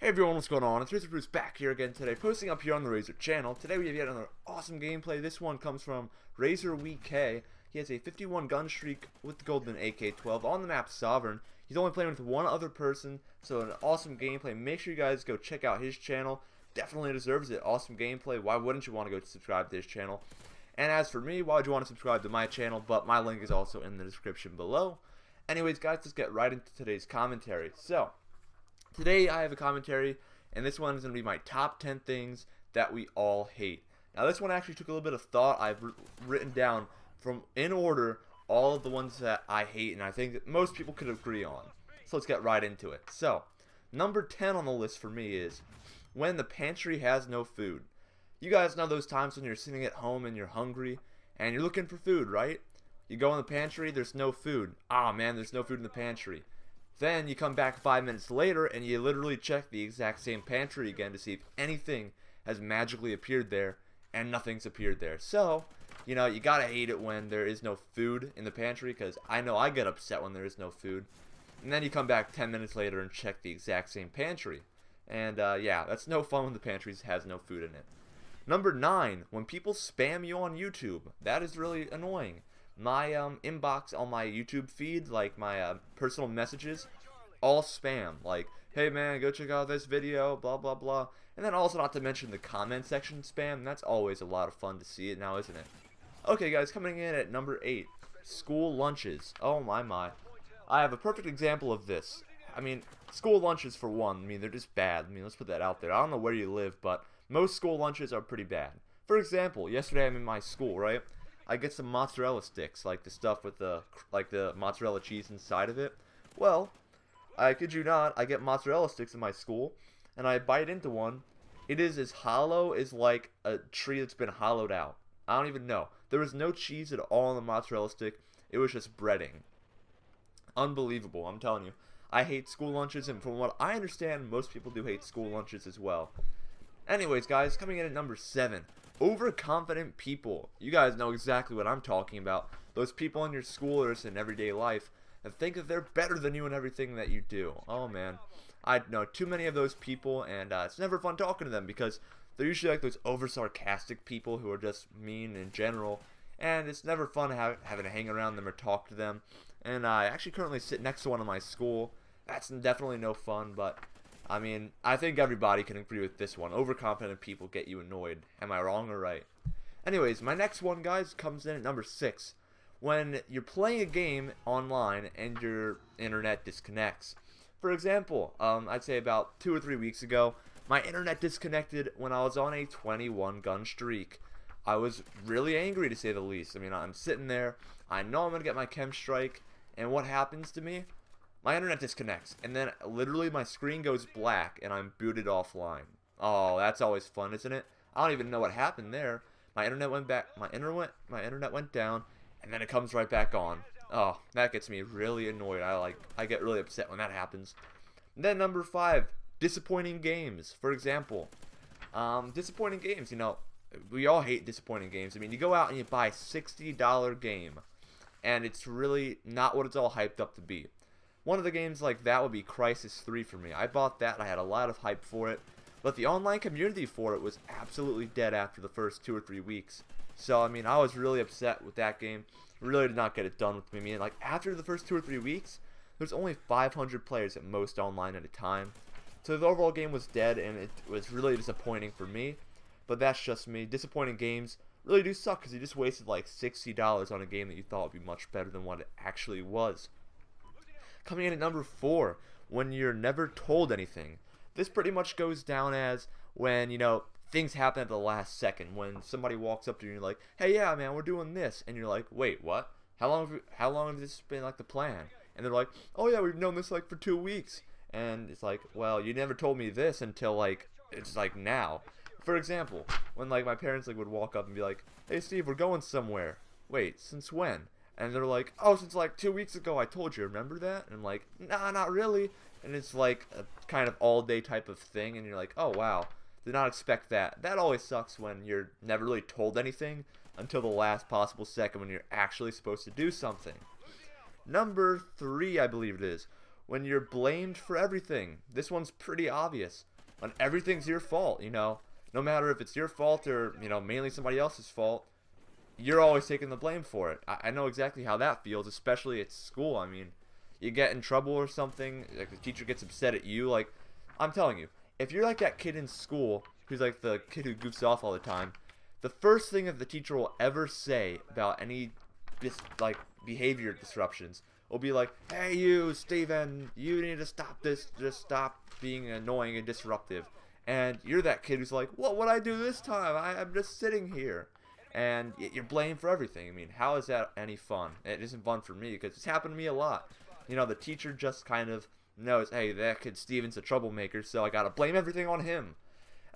Hey everyone, what's going on? It's Razor Bruce back here again today, posting up here on the Razor channel. Today we have yet another awesome gameplay. This one comes from Razor WK. He has a 51 gun streak with the golden AK-12 on the map Sovereign. He's only playing with one other person, so an awesome gameplay. Make sure you guys go check out his channel. Definitely deserves it. Awesome gameplay. Why wouldn't you want to go subscribe to his channel? And as for me, why would you want to subscribe to my channel? But my link is also in the description below. Anyways, guys, let's get right into today's commentary. So, today I have a commentary, and this one is going to be my top 10 things that we all hate. Now this one actually took a little bit of thought. I've written down from in order all of the ones that I hate, and I think that most people could agree on. So let's get right into it. So, number 10 on the list for me is when the pantry has no food. You guys know those times when you're sitting at home and you're hungry and you're looking for food, right? You go in the pantry, there's no food. Ah man, there's no food in the pantry. Then you come back 5 minutes later and you literally check the exact same pantry again to see if anything has magically appeared there, and nothing's appeared there. So, you know, you gotta hate it when there is no food in the pantry, because I know I get upset when there is no food. And then you come back 10 minutes later and check the exact same pantry. And yeah, that's no fun when the pantry has no food in it. Number 9, when people spam you on YouTube. That is really annoying. My inbox on my YouTube feed, like my personal messages, all spam. Like, hey man, go check out this video, blah blah blah. And then also, not to mention the comment section spam. That's always a lot of fun to see it now, isn't it? Okay guys, coming in at number 8, school lunches. Oh my. I have a perfect example of this. I mean, school lunches for one, I mean, they're just bad. I mean, let's put that out there. I don't know where you live, but most school lunches are pretty bad. For example, yesterday I'm in my school, right? I get some mozzarella sticks, like the stuff with the mozzarella cheese inside of it. Well, I kid you not, I get mozzarella sticks in my school, and I bite into one. It is as hollow as like a tree that's been hollowed out. I don't even know. There was no cheese at all on the mozzarella stick. It was just breading. Unbelievable, I'm telling you. I hate school lunches, and from what I understand, most people do hate school lunches as well. Anyways, guys, coming in at number 7. Overconfident people. You guys know exactly what I'm talking about. Those people in your school or in everyday life that think that they're better than you in everything that you do. Oh man, I know too many of those people, and it's never fun talking to them because they're usually like those over sarcastic people who are just mean in general, and it's never fun having to hang around them or talk to them. And I actually currently sit next to one in my school. That's definitely no fun, but I mean, I think everybody can agree with this one. Overconfident people get you annoyed. Am I wrong or right? Anyways, my next one, guys, comes in at number 6. When you're playing a game online and your internet disconnects. For example, I'd say about 2 or 3 weeks ago, my internet disconnected when I was on a 21 gun streak. I was really angry, to say the least. I mean, I'm sitting there, I know I'm going to get my chem strike, and what happens to me? My internet disconnects, and then literally my screen goes black, and I'm booted offline. Oh, that's always fun, isn't it? I don't even know what happened there. My internet went back. My internet went down, and then it comes right back on. Oh, that gets me really annoyed. I get really upset when that happens. And then number 5, disappointing games. For example, disappointing games. You know, we all hate disappointing games. I mean, you go out and you buy a $60 game, and it's really not what it's all hyped up to be. One of the games like that would be Crysis 3 for me. I bought that, I had a lot of hype for it, but the online community for it was absolutely dead after the first 2 or 3 weeks. So, I mean, I was really upset with that game. Really did not get it done with me. I mean, like, after the first 2 or 3 weeks, there's only 500 players at most online at a time. So the overall game was dead, and it was really disappointing for me. But that's just me. Disappointing games really do suck, because you just wasted like $60 on a game that you thought would be much better than what it actually was. Coming in at number 4, when you're never told anything. This pretty much goes down as when, you know, things happen at the last second. When somebody walks up to you and you're like, hey, yeah, man, we're doing this. And you're like, wait, what? How long has this been like the plan? And they're like, oh, yeah, we've known this like for 2 weeks. And it's like, well, you never told me this until like, it's like now. For example, when like my parents like would walk up and be like, hey, Steve, we're going somewhere. Wait, since when? And they're like, oh, since like 2 weeks ago I told you, remember that? And I'm like, nah, not really. And it's like a kind of all day type of thing, and you're like, oh wow, did not expect that. That always sucks when you're never really told anything until the last possible second when you're actually supposed to do something. Number 3, I believe it is, when you're blamed for everything. This one's pretty obvious. when everything's your fault, you know. No matter if it's your fault or, you know, mainly somebody else's fault, you're always taking the blame for it. I know exactly how that feels, especially at school. I mean, you get in trouble or something, like the teacher gets upset at you. Like, I'm telling you, if you're like that kid in school who's like the kid who goofs off all the time, the first thing that the teacher will ever say about any behavior disruptions will be like, hey you, Steven, you need to stop this, just stop being annoying and disruptive. And you're that kid who's like, what would I do this time? I'm just sitting here. And you're blamed for everything. I mean, how is that any fun? It isn't fun for me because it's happened to me a lot. You know, the teacher just kind of knows, hey, that kid Steven's a troublemaker, so I gotta blame everything on him.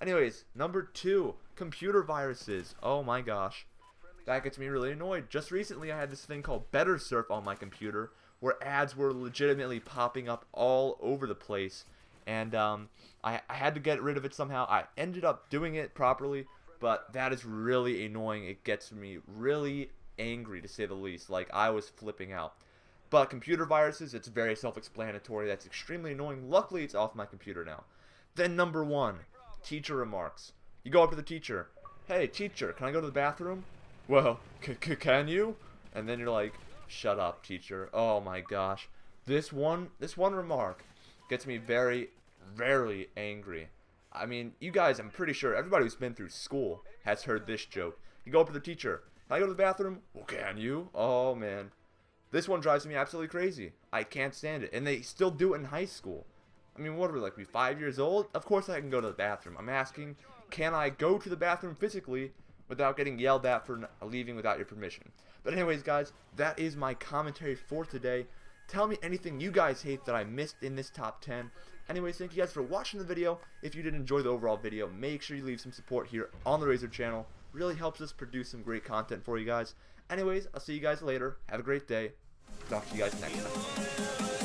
Anyways, number 2, computer viruses. Oh my gosh. That gets me really annoyed. Just recently I had this thing called Better Surf on my computer where ads were legitimately popping up all over the place. And I had to get rid of it somehow. I ended up doing it properly, but that is really annoying. It gets me really angry, to say the least. Like, I was flipping out. But computer viruses, it's very self-explanatory. That's extremely annoying. Luckily, it's off my computer now. Then number 1, teacher remarks. You go up to the teacher. Hey, teacher, can I go to the bathroom? Well, can you? And then you're like, shut up, teacher. Oh my gosh. This one remark gets me very, very angry. I mean, you guys, I'm pretty sure everybody who's been through school has heard this joke. You go up to the teacher. Can I go to the bathroom? Well, can you? Oh, man. This one drives me absolutely crazy. I can't stand it. And they still do it in high school. I mean, what are we, like, 5 years old? Of course I can go to the bathroom. I'm asking, can I go to the bathroom physically without getting yelled at for leaving without your permission? But anyways, guys, that is my commentary for today. Tell me anything you guys hate that I missed in this top 10. Anyways, thank you guys for watching the video. If you did enjoy the overall video, make sure you leave some support here on the Razor channel. Really helps us produce some great content for you guys. Anyways, I'll see you guys later. Have a great day. Talk to you guys next time.